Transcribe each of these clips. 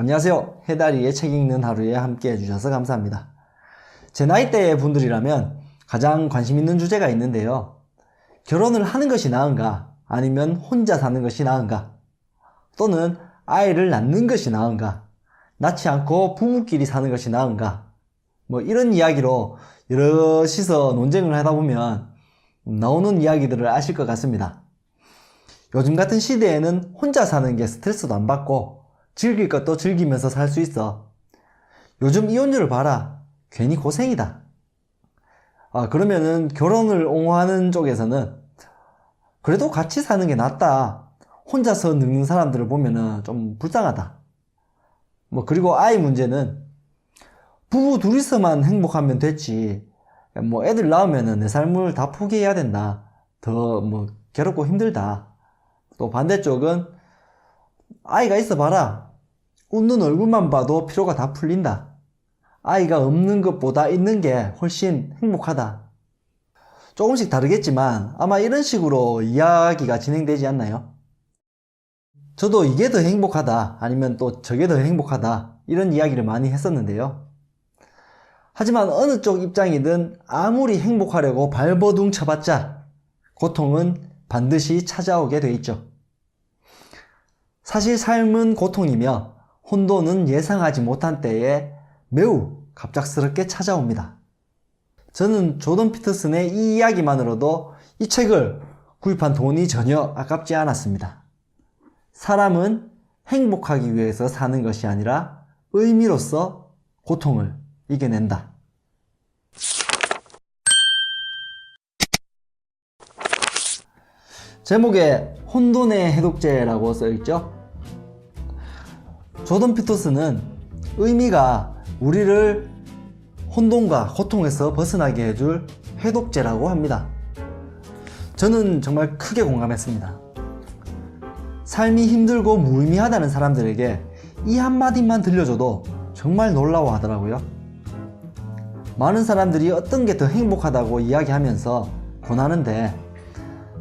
안녕하세요. 해다리의 책 읽는 하루에 함께 해주셔서 감사합니다. 제 나이대의 분들이라면 가장 관심 있는 주제가 있는데요. 결혼을 하는 것이 나은가? 아니면 혼자 사는 것이 나은가? 또는 아이를 낳는 것이 나은가? 낳지 않고 부부끼리 사는 것이 나은가? 이런 이야기로 여럿이서 논쟁을 하다 보면 나오는 이야기들을 아실 것 같습니다. 요즘 같은 시대에는 혼자 사는 게 스트레스도 안 받고 즐길 것도 즐기면서 살 수 있어. 요즘 이혼율을 봐라. 괜히 고생이다. 그러면은 결혼을 옹호하는 쪽에서는 그래도 같이 사는 게 낫다. 혼자서 늙는 사람들을 보면은 좀 불쌍하다. 그리고 아이 문제는 부부 둘이서만 행복하면 됐지. 애들 낳으면은 내 삶을 다 포기해야 된다. 더 괴롭고 힘들다. 또 반대쪽은 아이가 있어 봐라. 웃는 얼굴만 봐도 피로가 다 풀린다. 아이가 없는 것보다 있는 게 훨씬 행복하다. 조금씩 다르겠지만 아마 이런 식으로 이야기가 진행되지 않나요? 저도 이게 더 행복하다 아니면 또 저게 더 행복하다 이런 이야기를 많이 했었는데요. 하지만 어느 쪽 입장이든 아무리 행복하려고 발버둥 쳐봤자 고통은 반드시 찾아오게 돼 있죠. 사실 삶은 고통이며 혼돈은 예상하지 못한 때에 매우 갑작스럽게 찾아옵니다. 저는 조던 피터슨의 이 이야기만으로도 이 책을 구입한 돈이 전혀 아깝지 않았습니다. 사람은 행복하기 위해서 사는 것이 아니라 의미로서 고통을 이겨낸다. 제목에 혼돈의 해독제라고 써있죠. 조던 피터슨은 의미가 우리를 혼돈과 고통에서 벗어나게 해줄 해독제라고 합니다. 저는 정말 크게 공감했습니다. 삶이 힘들고 무의미하다는 사람들에게 이 한마디만 들려줘도 정말 놀라워하더라고요. 많은 사람들이 어떤 게 더 행복하다고 이야기하면서 고나는데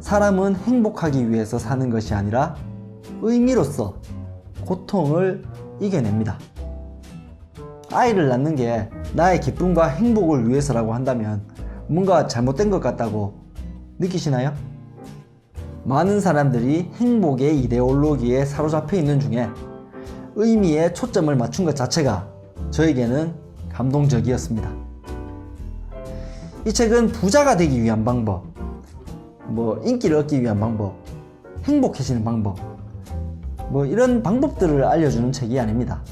사람은 행복하기 위해서 사는 것이 아니라 의미로서 고통을 이겨냅니다. 아이를 낳는 게 나의 기쁨과 행복을 위해서라고 한다면 뭔가 잘못된 것 같다고 느끼시나요? 많은 사람들이 행복의 이데올로기에 사로잡혀 있는 중에 의미에 초점을 맞춘 것 자체가 저에게는 감동적이었습니다. 이 책은 부자가 되기 위한 방법, 인기를 얻기 위한 방법, 행복해지는 방법, 이런 방법들을 알려주는 책이 아닙니다.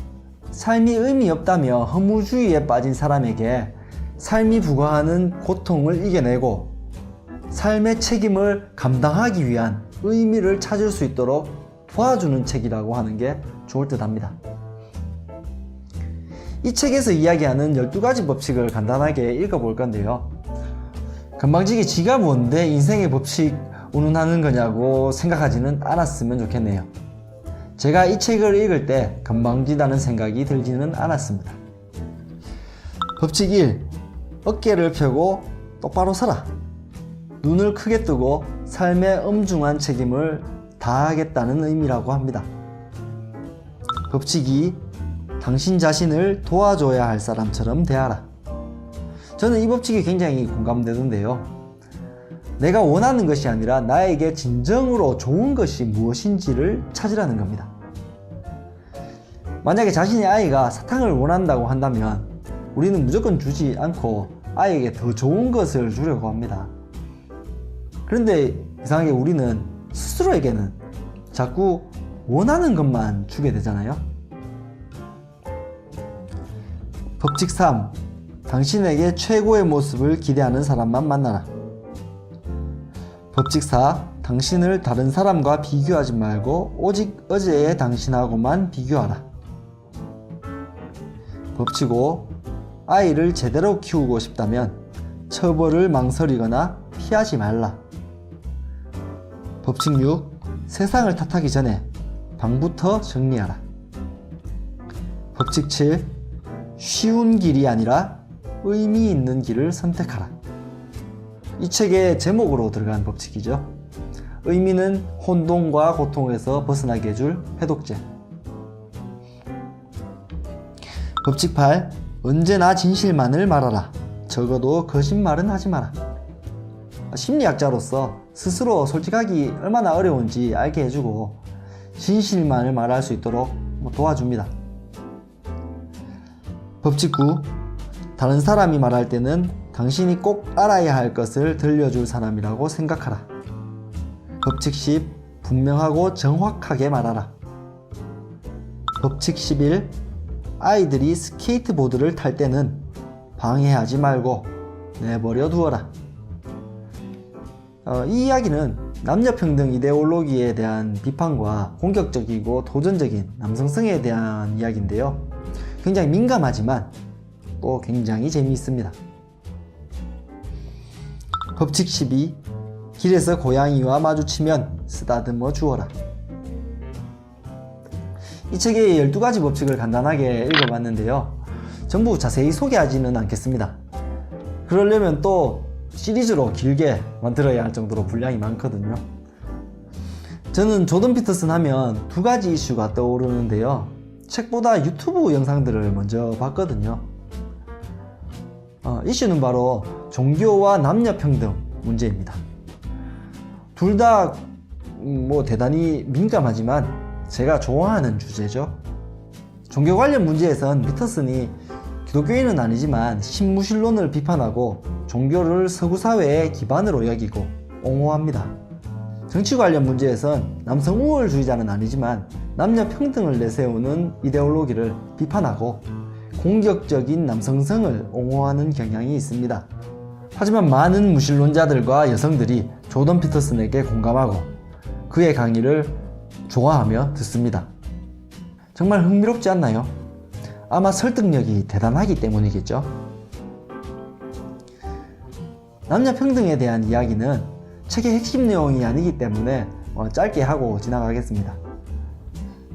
삶이 의미 없다며 허무주의에 빠진 사람에게 삶이 부과하는 고통을 이겨내고 삶의 책임을 감당하기 위한 의미를 찾을 수 있도록 도와주는 책이라고 하는 게 좋을 듯 합니다. 이 책에서 이야기하는 12가지 법칙을 간단하게 읽어볼 건데요. 건방지게 지가 뭔데 인생의 법칙 운운하는 거냐고 생각하지는 않았으면 좋겠네요. 제가 이 책을 읽을 때 건방지다는 생각이 들지는 않았습니다. 법칙 1. 어깨를 펴고 똑바로 서라. 눈을 크게 뜨고 삶의 엄중한 책임을 다하겠다는 의미라고 합니다. 법칙 2. 당신 자신을 도와줘야 할 사람처럼 대하라. 저는 이 법칙이 굉장히 공감되던데요. 내가 원하는 것이 아니라 나에게 진정으로 좋은 것이 무엇인지를 찾으라는 겁니다. 만약에 자신의 아이가 사탕을 원한다고 한다면 우리는 무조건 주지 않고 아이에게 더 좋은 것을 주려고 합니다. 그런데 이상하게 우리는 스스로에게는 자꾸 원하는 것만 주게 되잖아요. 법칙 3. 당신에게 최고의 모습을 기대하는 사람만 만나라. 법칙 4. 당신을 다른 사람과 비교하지 말고 오직 어제의 당신하고만 비교하라. 법칙 5. 아이를 제대로 키우고 싶다면 처벌을 망설이거나 피하지 말라. 법칙 6. 세상을 탓하기 전에 방부터 정리하라. 법칙 7. 쉬운 길이 아니라 의미 있는 길을 선택하라. 이 책의 제목으로 들어간 법칙이죠. 의미는 혼돈과 고통에서 벗어나게 해줄 해독제. 법칙 8. 언제나 진실만을 말하라. 적어도 거짓말은 하지 마라. 심리학자로서 스스로 솔직하기 얼마나 어려운지 알게 해주고 진실만을 말할 수 있도록 도와줍니다. 법칙 9. 다른 사람이 말할 때는 당신이 꼭 알아야 할 것을 들려줄 사람이라고 생각하라. 법칙 10. 분명하고 정확하게 말하라. 법칙 11. 아이들이 스케이트보드를 탈 때는 방해하지 말고 내버려 두어라. 이 이야기는 남녀평등 이데올로기에 대한 비판과 공격적이고 도전적인 남성성에 대한 이야기인데요. 굉장히 민감하지만 또 굉장히 재미있습니다. 법칙 12. 길에서 고양이와 마주치면 쓰다듬어 주어라. 이 책의 12가지 법칙을 간단하게 읽어봤는데요. 전부 자세히 소개하지는 않겠습니다. 그러려면 또 시리즈로 길게 만들어야 할 정도로 분량이 많거든요. 저는 조던 피터슨 하면 두 가지 이슈가 떠오르는데요. 책보다 유튜브 영상들을 먼저 봤거든요. 이슈는 바로 종교와 남녀평등 문제입니다. 둘 다 대단히 민감하지만 제가 좋아하는 주제죠. 종교 관련 문제에선 피터슨이 기독교인은 아니지만 신무신론을 비판하고 종교를 서구 사회의 기반으로 여기고 옹호합니다. 정치 관련 문제에선 남성 우월주의자는 아니지만 남녀 평등을 내세우는 이데올로기를 비판하고 공격적인 남성성을 옹호하는 경향이 있습니다. 하지만 많은 무신론자들과 여성들이 조던 피터슨에게 공감하고 그의 강의를 좋아하며 듣습니다. 정말 흥미롭지 않나요? 아마 설득력이 대단하기 때문이겠죠. 남녀 평등에 대한 이야기는 책의 핵심 내용이 아니기 때문에 짧게 하고 지나가겠습니다.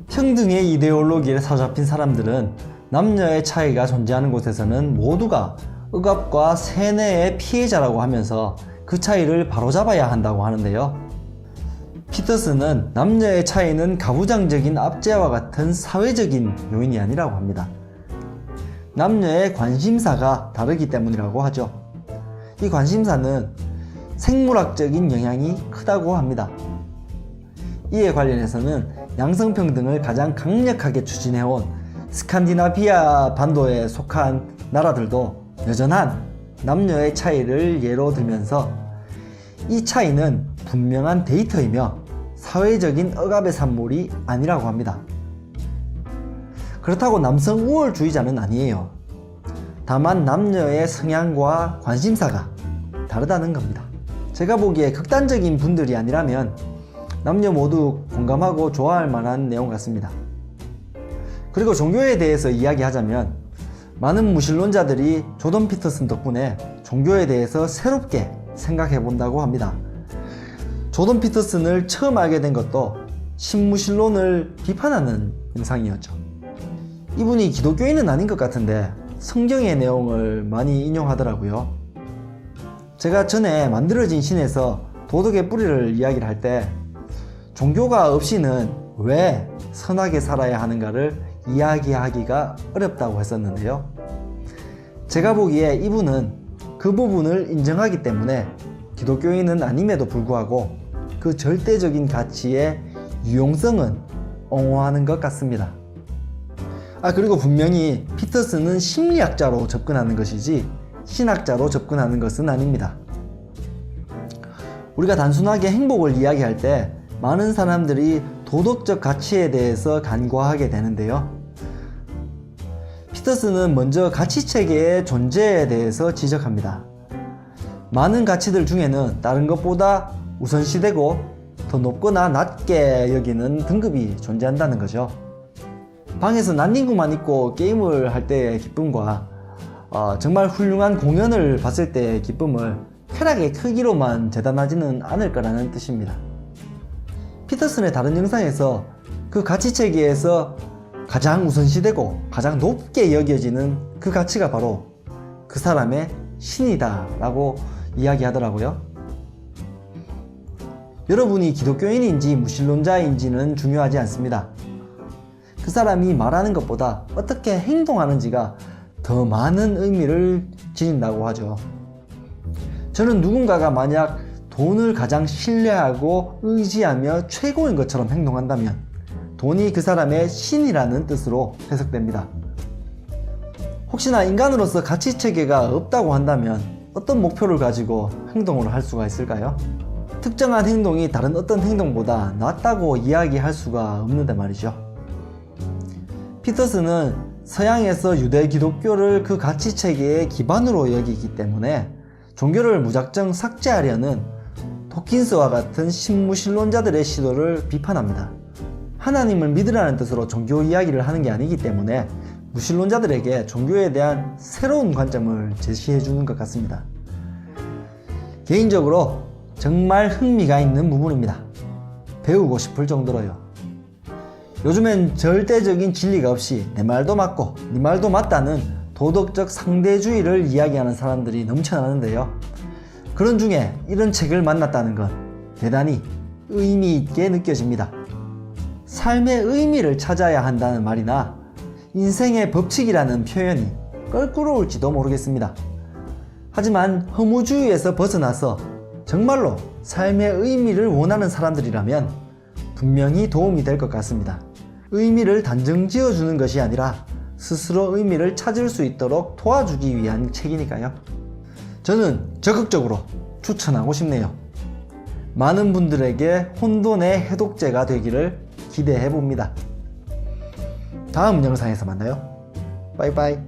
평등의 이데올로기에 사로잡힌 사람들은 남녀의 차이가 존재하는 곳에서는 모두가 억압과 세뇌의 피해자라고 하면서 그 차이를 바로잡아야 한다고 하는데요. 피터슨은 남녀의 차이는 가부장적인 압제와 같은 사회적인 요인이 아니라고 합니다. 남녀의 관심사가 다르기 때문이라고 하죠. 이 관심사는 생물학적인 영향이 크다고 합니다. 이에 관련해서는 양성평등을 가장 강력하게 추진해온 스칸디나비아 반도에 속한 나라들도 여전한 남녀의 차이를 예로 들면서 이 차이는 분명한 데이터이며 사회적인 억압의 산물이 아니라고 합니다. 그렇다고 남성 우월주의자는 아니에요. 다만 남녀의 성향과 관심사가 다르다는 겁니다. 제가 보기에 극단적인 분들이 아니라면 남녀 모두 공감하고 좋아할 만한 내용 같습니다. 그리고 종교에 대해서 이야기하자면 많은 무신론자들이 조던 피터슨 덕분에 종교에 대해서 새롭게 생각해 본다고 합니다. 조던 피터슨을 처음 알게 된 것도 신무신론을 비판하는 영상이었죠. 이분이 기독교인은 아닌 것 같은데 성경의 내용을 많이 인용하더라고요. 제가 전에 만들어진 신에서 도덕의 뿌리를 이야기를 할 때 종교가 없이는 왜 선하게 살아야 하는가를 이야기하기가 어렵다고 했었는데요. 제가 보기에 이분은 그 부분을 인정하기 때문에 기독교인은 아님에도 불구하고 그 절대적인 가치의 유용성은 옹호하는 것 같습니다. 그리고 분명히 피터슨은 심리학자로 접근하는 것이지 신학자로 접근하는 것은 아닙니다. 우리가 단순하게 행복을 이야기할 때 많은 사람들이 도덕적 가치에 대해서 간과하게 되는데요. 피터슨은 먼저 가치체계의 존재에 대해서 지적합니다. 많은 가치들 중에는 다른 것보다 우선시되고 더 높거나 낮게 여기는 등급이 존재한다는 거죠. 방에서 난닝구만 있고 게임을 할 때의 기쁨과 정말 훌륭한 공연을 봤을 때의 기쁨을 쾌락의 크기로만 재단하지는 않을 거라는 뜻입니다. 피터슨의 다른 영상에서 그 가치체계에서 가장 우선시되고 가장 높게 여겨지는 그 가치가 바로 그 사람의 신이다 라고 이야기하더라고요. 여러분이 기독교인인지 무신론자인지는 중요하지 않습니다. 그 사람이 말하는 것보다 어떻게 행동하는지가 더 많은 의미를 지닌다고 하죠. 저는 누군가가 만약 돈을 가장 신뢰하고 의지하며 최고인 것처럼 행동한다면 돈이 그 사람의 신이라는 뜻으로 해석됩니다. 혹시나 인간으로서 가치체계가 없다고 한다면 어떤 목표를 가지고 행동을 할 수가 있을까요? 특정한 행동이 다른 어떤 행동보다 낫다고 이야기할 수가 없는데 말이죠. 피터슨은 서양에서 유대 기독교를 그 가치체계의 기반으로 여기기 때문에 종교를 무작정 삭제하려는 도킨스와 같은 신무신론자들의 시도를 비판합니다. 하나님을 믿으라는 뜻으로 종교 이야기를 하는 게 아니기 때문에 무신론자들에게 종교에 대한 새로운 관점을 제시해 주는 것 같습니다. 개인적으로 정말 흥미가 있는 부분입니다. 배우고 싶을 정도로요. 요즘엔 절대적인 진리가 없이 내 말도 맞고 네 말도 맞다는 도덕적 상대주의를 이야기하는 사람들이 넘쳐나는데요. 그런 중에 이런 책을 만났다는 건 대단히 의미 있게 느껴집니다. 삶의 의미를 찾아야 한다는 말이나 인생의 법칙이라는 표현이 껄끄러울지도 모르겠습니다. 하지만 허무주의에서 벗어나서 정말로 삶의 의미를 원하는 사람들이라면 분명히 도움이 될 것 같습니다. 의미를 단정 지어주는 것이 아니라 스스로 의미를 찾을 수 있도록 도와주기 위한 책이니까요. 저는 적극적으로 추천하고 싶네요. 많은 분들에게 혼돈의 해독제가 되기를 기대해 봅니다. 다음 영상에서 만나요. 바이바이.